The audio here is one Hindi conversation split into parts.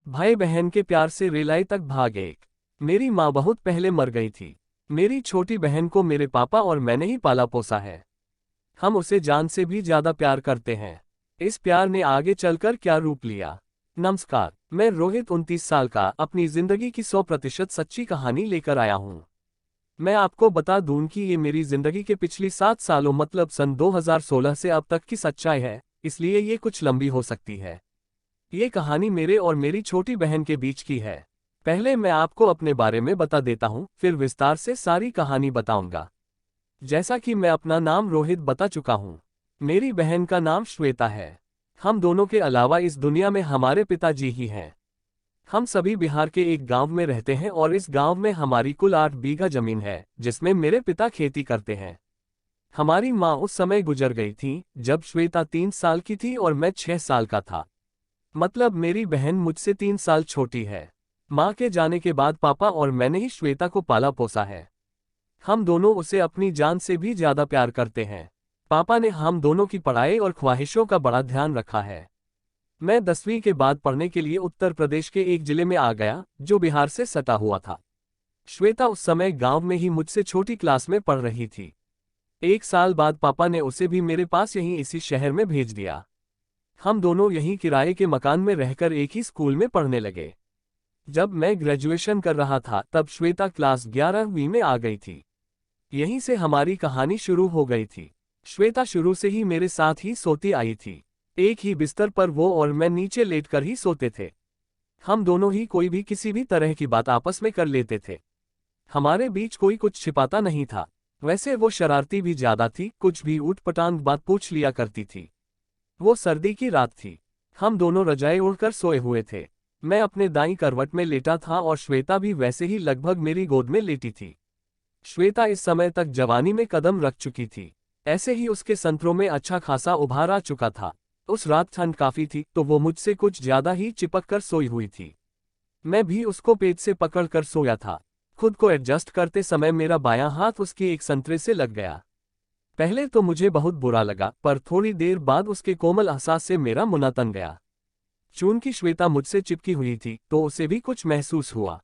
भाई बहन के प्यार से रेलाई तक भाग एक। मेरी माँ बहुत पहले मर गई थी। मेरी छोटी बहन को मेरे पापा और मैंने ही पाला पोसा है। हम उसे जान से भी ज्यादा प्यार करते हैं। इस प्यार ने आगे चलकर क्या रूप लिया। नमस्कार, मैं रोहित 29 साल का अपनी जिंदगी की 100% सच्ची कहानी लेकर आया हूँ। मैं आपको बता दूं कि ये मेरी जिंदगी के पिछली 7 सालों मतलब सन 2016 से अब तक की सच्चाई है, इसलिए ये कुछ लंबी हो सकती है। ये कहानी मेरे और मेरी छोटी बहन के बीच की है। पहले मैं आपको अपने बारे में बता देता हूँ, फिर विस्तार से सारी कहानी बताऊंगा। जैसा कि मैं अपना नाम रोहित बता चुका हूँ। मेरी बहन का नाम श्वेता है। हम दोनों के अलावा इस दुनिया में हमारे पिताजी ही हैं। हम सभी बिहार के एक गांव में रहते हैं और इस गांव में हमारी कुल 8 बीघा जमीन है, जिसमें मेरे पिता खेती करते हैं। हमारी माँ उस समय गुजर गई थी जब श्वेता 3 साल की थी और मैं 6 साल का था। मतलब मेरी बहन मुझसे 3 साल छोटी है। माँ के जाने के बाद पापा और मैंने ही श्वेता को पाला पोसा है। हम दोनों उसे अपनी जान से भी ज्यादा प्यार करते हैं। पापा ने हम दोनों की पढ़ाई और ख्वाहिशों का बड़ा ध्यान रखा है। मैं 10वीं के बाद पढ़ने के लिए उत्तर प्रदेश के एक जिले में आ गया, जो बिहार से सटा हुआ था। श्वेता उस समय गांव में ही मुझसे छोटी क्लास में पढ़ रही थी। 1 साल बाद पापा ने उसे भी मेरे पास यहीं इसी शहर में भेज दिया। हम दोनों यहीं किराए के मकान में रहकर एक ही स्कूल में पढ़ने लगे। जब मैं ग्रेजुएशन कर रहा था तब श्वेता क्लास 11वीं में आ गई थी। यहीं से हमारी कहानी शुरू हो गई थी। श्वेता शुरू से ही मेरे साथ ही सोती आई थी। एक ही बिस्तर पर वो और मैं नीचे लेटकर ही सोते थे। हम दोनों ही कोई भी किसी भी तरह की बात आपस में कर लेते थे। हमारे बीच कोई कुछ छिपाता नहीं था। वैसे वो शरारती भी ज्यादा थी, कुछ भी ऊट-पटांग बात पूछ लिया करती थी। वो सर्दी की रात थी। हम दोनों रजाई ओढ़कर सोए हुए थे। मैं अपने दाईं करवट में लेटा था और श्वेता भी वैसे ही लगभग मेरी गोद में लेटी थी। श्वेता इस समय तक जवानी में कदम रख चुकी थी। ऐसे ही उसके संतरों में अच्छा खासा उभार आ चुका था। उस रात ठंड काफी थी तो वो मुझसे कुछ ज्यादा ही चिपक कर सोई हुई थी। मैं भी उसको पेट से पकड़ कर सोया था। खुद को एडजस्ट करते समय मेरा बायां हाथ उसके एक संतरे से लग गया। पहले तो मुझे बहुत बुरा लगा, पर थोड़ी देर बाद उसके कोमल एहसास से मेरा मुन्ना तन गया। चूंकि श्वेता मुझसे चिपकी हुई थी तो उसे भी कुछ महसूस हुआ।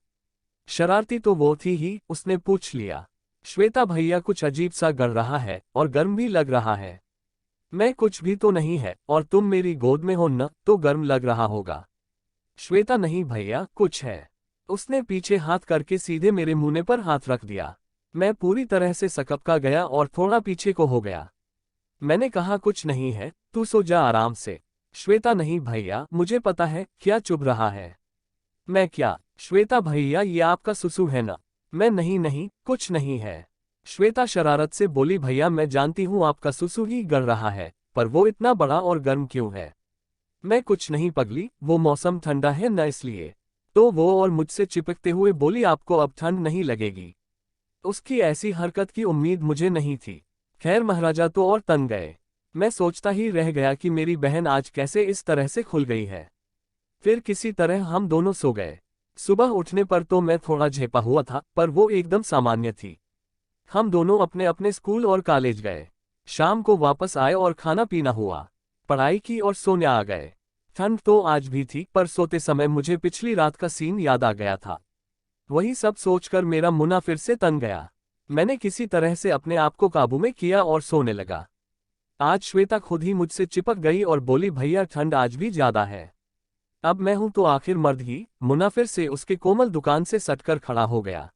शरारती तो वो थी ही, उसने पूछ लिया, श्वेता भैया कुछ अजीब सा गड़ रहा है और गर्म भी लग रहा है। मैं कुछ भी तो नहीं है और तुम मेरी गोद में हो न, तो गर्म लग रहा होगा। श्वेता नहीं भैया, कुछ है। उसने पीछे हाथ करके सीधे मेरे मुंह पर हाथ रख दिया। मैं पूरी तरह से सकपका गया और थोड़ा पीछे को हो गया। मैंने कहा कुछ नहीं है, तू सो जा आराम से। श्वेता नहीं भैया, मुझे पता है, क्या चुभ रहा है। मैं क्या? श्वेता भैया ये आपका सुसु है ना। मैं नहीं नहीं, कुछ नहीं है। श्वेता शरारत से बोली भैया मैं जानती हूँ आपका सुसु ही गड़ रहा है, पर वो इतना बड़ा और गर्म क्यों है। मैं कुछ नहीं पगली, वो मौसम ठंडा है न इसलिए। तो वो और मुझसे चिपकते हुए बोली आपको अब ठंड नहीं लगेगी। उसकी ऐसी हरकत की उम्मीद मुझे नहीं थी। खैर महाराजा तो और तन गए। मैं सोचता ही रह गया कि मेरी बहन आज कैसे इस तरह से खुल गई है। फिर किसी तरह हम दोनों सो गए। सुबह उठने पर तो मैं थोड़ा झेपा हुआ था, पर वो एकदम सामान्य थी। हम दोनों अपने अपने स्कूल और कॉलेज गए। शाम को वापस आए और खाना पीना हुआ। पढ़ाई की और सोने आ गए। ठंड तो आज भी थी, पर सोते समय मुझे पिछली रात का सीन याद आ गया था। वही सब सोचकर मेरा मुन्ना फिर से तन गया। मैंने किसी तरह से अपने आप को काबू में किया और सोने लगा। आज श्वेता खुद ही मुझसे चिपक गई और बोली भैया ठंड आज भी ज्यादा है। अब मैं हूं तो आखिर मर्द ही। मुन्ना फिर से उसके कोमल दुकान से सटकर खड़ा हो गया।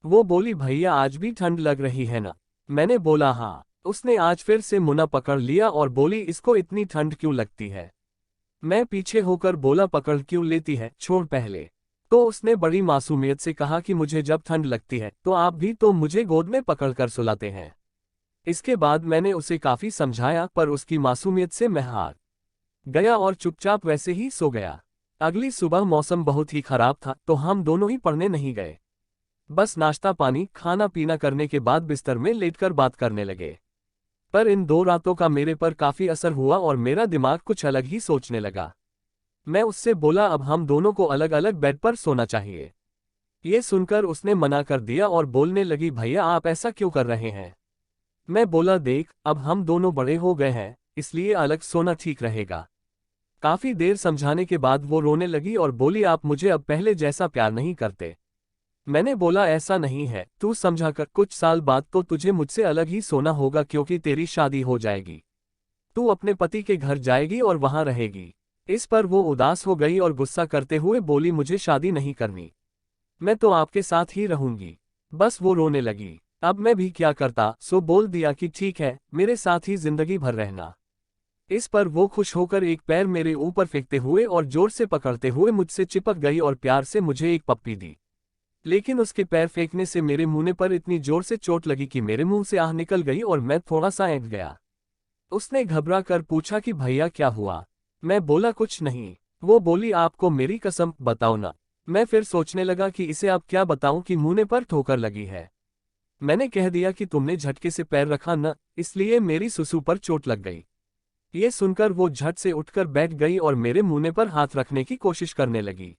वो बोली भैया आज भी ठंड लग रही है ना। मैंने बोला हाँ। उसने आज फिर से मुन्ना पकड़ लिया और बोली इसको इतनी ठंड क्यों लगती है। मैं पीछे होकर बोला पकड़ क्यों लेती है, छोड़ पहले। तो उसने बड़ी मासूमियत से कहा कि मुझे जब ठंड लगती है तो आप भी तो मुझे गोद में पकड़कर सुलाते हैं। इसके बाद मैंने उसे काफी समझाया, पर उसकी मासूमियत से मैं हार गया और चुपचाप वैसे ही सो गया। अगली सुबह मौसम बहुत ही खराब था तो हम दोनों ही पढ़ने नहीं गए। बस नाश्ता पानी खाना पीना करने के बाद बिस्तर में लेटकर बात करने लगे। पर इन 2 रातों का मेरे पर काफी असर हुआ और मेरा दिमाग कुछ अलग ही सोचने लगा। मैं उससे बोला अब हम दोनों को अलग अलग बेड पर सोना चाहिए। ये सुनकर उसने मना कर दिया और बोलने लगी भैया आप ऐसा क्यों कर रहे हैं। मैं बोला देख अब हम दोनों बड़े हो गए हैं, इसलिए अलग सोना ठीक रहेगा। काफी देर समझाने के बाद वो रोने लगी और बोली, आप मुझे अब पहले जैसा प्यार नहीं करते। मैंने बोला, ऐसा नहीं है, तू समझा कर, कुछ साल बाद तो तुझे मुझसे अलग ही सोना होगा क्योंकि तेरी शादी हो जाएगी। तू अपने पति के घर जाएगी और वहां रहेगी। इस पर वो उदास हो गई और गुस्सा करते हुए बोली, मुझे शादी नहीं करनी, मैं तो आपके साथ ही रहूंगी। बस वो रोने लगी। अब मैं भी क्या करता, सो बोल दिया कि ठीक है, मेरे साथ ही जिंदगी भर रहना। इस पर वो खुश होकर एक पैर मेरे ऊपर फेंकते हुए और जोर से पकड़ते हुए मुझसे चिपक गई और प्यार से मुझे एक पप्पी दी। लेकिन उसके पैर फेंकने से मेरे मुंह पर इतनी जोर से चोट लगी कि मेरे मुंह से आह निकल गई और मैं थोड़ा सा ऐंठ गया। उसने घबरा कर पूछा कि भैया क्या हुआ। मैं बोला, कुछ नहीं। वो बोली, आपको मेरी कसम, बताओ ना। मैं फिर सोचने लगा कि इसे अब क्या बताऊं कि मुंह पर ठोकर लगी है। मैंने कह दिया कि तुमने झटके से पैर रखा न, इसलिए मेरी सुसु पर चोट लग गई। ये सुनकर वो झट से उठकर बैठ गई और मेरे मुंह पर हाथ रखने की कोशिश करने लगी।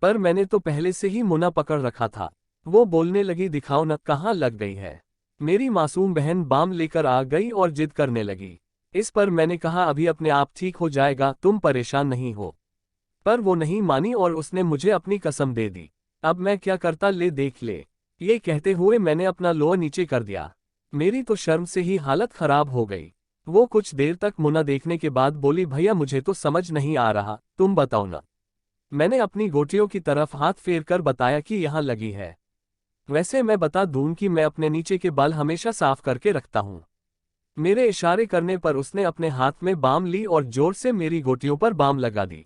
पर मैंने तो पहले से ही मुना पकड़ रखा था। वो बोलने लगी, दिखाओ न कहाँ लग गई है। मेरी मासूम बहन बाम लेकर आ गई और जिद करने लगी। इस पर मैंने कहा, अभी अपने आप ठीक हो जाएगा, तुम परेशान नहीं हो। पर वो नहीं मानी और उसने मुझे अपनी कसम दे दी। अब मैं क्या करता, ले देख ले। ये कहते हुए मैंने अपना लोअर नीचे कर दिया। मेरी तो शर्म से ही हालत खराब हो गई। वो कुछ देर तक मुना देखने के बाद बोली, भैया मुझे तो समझ नहीं आ रहा, तुम बताओ ना। मैंने अपनी गोटियों की तरफ हाथ फेर कर बताया कि यहाँ लगी है। वैसे मैं बता दूं कि मैं अपने नीचे के बाल हमेशा साफ करके रखता हूँ। मेरे इशारे करने पर उसने अपने हाथ में बाम ली और जोर से मेरी गोटियों पर बाम लगा दी।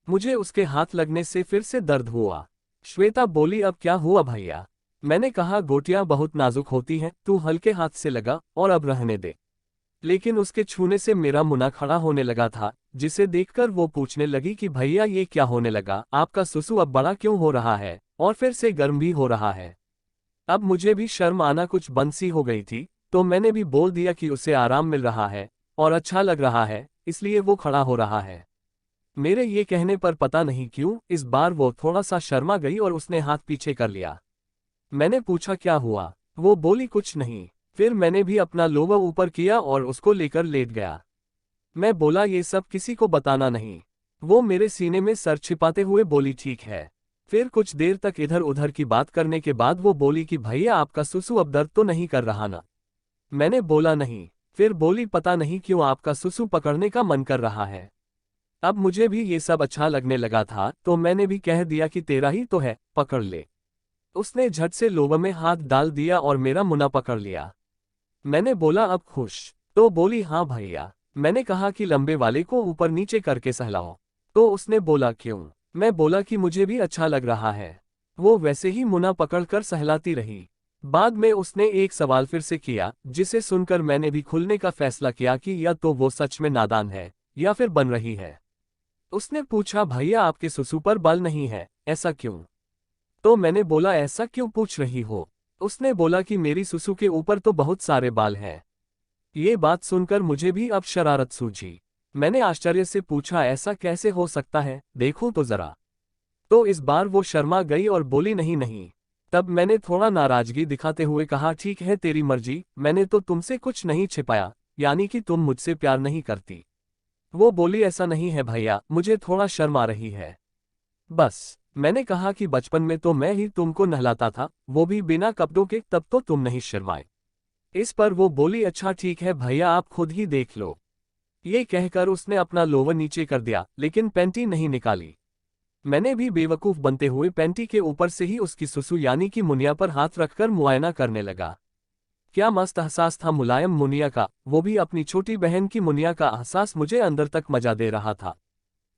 मुझे उसके हाथ लगने से फिर से दर्द हुआ। श्वेता बोली, अब क्या हुआ भैया। मैंने कहा, गोटियां बहुत नाजुक होती हैं, तू हल्के हाथ से लगा और अब रहने दे। लेकिन उसके छूने से मेरा मुना खड़ा होने लगा था, जिसे देखकर वो पूछने लगी कि भैया ये क्या होने लगा, आपका सुसु अब बड़ा क्यों हो रहा है और फिर से गर्म भी हो रहा है। अब मुझे भी शर्म आना कुछ बंद सी हो गई थी, तो मैंने भी बोल दिया कि उसे आराम मिल रहा है और अच्छा लग रहा है, इसलिए वो खड़ा हो रहा है। मेरे ये कहने पर पता नहीं क्यों इस बार वो थोड़ा सा शर्मा गई और उसने हाथ पीछे कर लिया। मैंने पूछा, क्या हुआ। वो बोली, कुछ नहीं। फिर मैंने भी अपना लोवर ऊपर किया और उसको लेकर लेट गया। मैं बोला, ये सब किसी को बताना नहीं। वो मेरे सीने में सर छिपाते हुए बोली, ठीक है। फिर कुछ देर तक इधर उधर की बात करने के बाद वो बोली कि भैया आपका सुसु अब दर्द तो नहीं कर रहा ना। मैंने बोला, नहीं। फिर बोली, पता नहीं क्यों आपका सुसु पकड़ने का मन कर रहा है। अब मुझे भी ये सब अच्छा लगने लगा था, तो मैंने भी कह दिया कि तेरा ही तो है, पकड़ ले। उसने झट से लोवर में हाथ डाल दिया और मेरा मुना पकड़ लिया। मैंने बोला, अब खुश। तो बोली, हाँ भैया। मैंने कहा कि लंबे वाले को ऊपर नीचे करके सहलाओ। तो उसने बोला, क्यों। मैं बोला कि मुझे भी अच्छा लग रहा है। वो वैसे ही मुना पकड़कर सहलाती रही। बाद में उसने एक सवाल फिर से किया, जिसे सुनकर मैंने भी खुलने का फैसला किया कि या तो वो सच में नादान है या फिर बन रही है। उसने पूछा, भैया आपके सुसु पर बाल नहीं है, ऐसा क्यों। तो मैंने बोला, ऐसा क्यों पूछ रही हो। उसने बोला कि मेरी सुसु के ऊपर तो बहुत सारे बाल हैं। ये बात सुनकर मुझे भी अब शरारत सूझी। मैंने आश्चर्य से पूछा, ऐसा कैसे हो सकता है, देखूं तो जरा। तो इस बार वो शर्मा गई और बोली, नहीं नहीं। तब मैंने थोड़ा नाराजगी दिखाते हुए कहा, ठीक है तेरी मर्जी, मैंने तो तुमसे कुछ नहीं छिपाया, यानी कि तुम मुझसे प्यार नहीं करती। वो बोली, ऐसा नहीं है भैया, मुझे थोड़ा शर्म आ रही है बस। मैंने कहा कि बचपन में तो मैं ही तुमको नहलाता था, वो भी बिना कपड़ों के, तब तो तुम नहीं शर्माए। इस पर वो बोली, अच्छा ठीक है भैया, आप खुद ही देख लो। ये कहकर उसने अपना लोवर नीचे कर दिया, लेकिन पैंटी नहीं निकाली। मैंने भी बेवकूफ बनते हुए पैंटी के ऊपर से ही उसकी सुसु यानी कि मुनिया पर हाथ रखकर मुआयना करने लगा। क्या मस्त एहसास था मुलायम मुनिया का, वो भी अपनी छोटी बहन की मुनिया का एहसास मुझे अंदर तक मजा दे रहा था।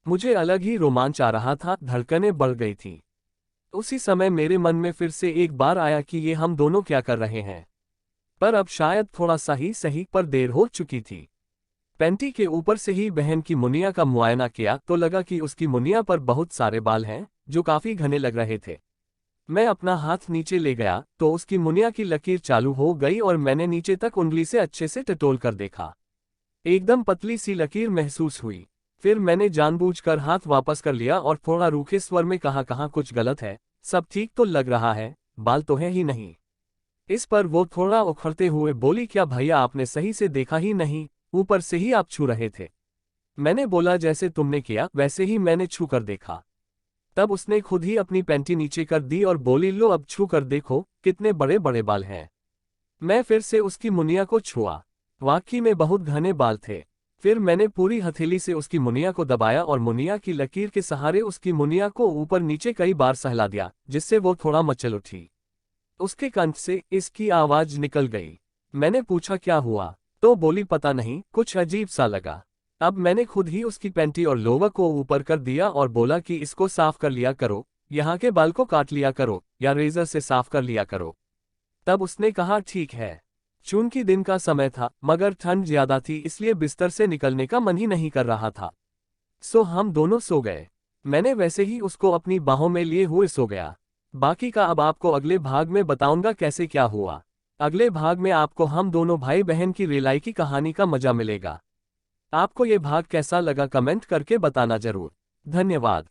मुझे अलग ही रोमांच आ रहा था, धड़कनें बढ़ गई थी। उसी समय मेरे मन में फिर से एक बार आया कि ये हम दोनों क्या कर रहे हैं। पर अब शायद थोड़ा सा ही सही, पर देर हो चुकी थी। पैंटी के ऊपर से ही बहन की मुनिया का मुआयना किया तो लगा कि उसकी मुनिया पर बहुत सारे बाल हैं, जो काफी घने लग रहे थे। मैं अपना हाथ नीचे ले गया तो उसकी मुनिया की लकीर चालू हो गई और मैंने नीचे तक उंगली से अच्छे से टटोल कर देखा। एकदम पतली सी लकीर महसूस हुई। फिर मैंने जानबूझकर हाथ वापस कर लिया और थोड़ा रूखे स्वर में कहा, कहाँ कुछ गलत है, सब ठीक तो लग रहा है, बाल तो है ही नहीं। इस पर वो थोड़ा उखड़ते हुए बोली, क्या भैया आपने सही से देखा ही नहीं, ऊपर से ही आप छू रहे थे। मैंने बोला जैसे तुमने किया वैसे ही मैंने छू कर देखा। तब उसने खुद ही अपनी पैंटी नीचे कर दी और बोली लो अब छू कर देखो कितने बड़े बड़े बाल हैं। मैं फिर से उसकी मुनिया को छुआ। वाकई में बहुत घने बाल थे। फिर मैंने पूरी हथेली से उसकी मुनिया को दबाया और मुनिया की लकीर के सहारे उसकी मुनिया को ऊपर नीचे कई बार सहला दिया, जिससे वो थोड़ा मचल उठी। उसके कंठ से इसकी आवाज निकल गई। मैंने पूछा क्या हुआ, तो बोली पता नहीं, कुछ अजीब सा लगा। अब मैंने खुद ही उसकी पैंटी और लोवर को ऊपर कर दिया और बोला कि इसको साफ कर लिया करो, यहाँ के बाल को काट लिया करो या रेजर से साफ कर लिया करो। तब उसने कहा ठीक है। चूंकि दिन का समय था मगर ठंड ज्यादा थी इसलिए बिस्तर से निकलने का मन ही नहीं कर रहा था। सो हम दोनों सो गए। मैंने वैसे ही उसको अपनी बाहों में लिए हुए सो गया। बाकी का अब आपको अगले भाग में बताऊंगा कैसे क्या हुआ। अगले भाग में आपको हम दोनों भाई बहन की रिलाई की कहानी का मजा मिलेगा। आपको ये भाग कैसा लगा कमेंट करके बताना जरूर। धन्यवाद।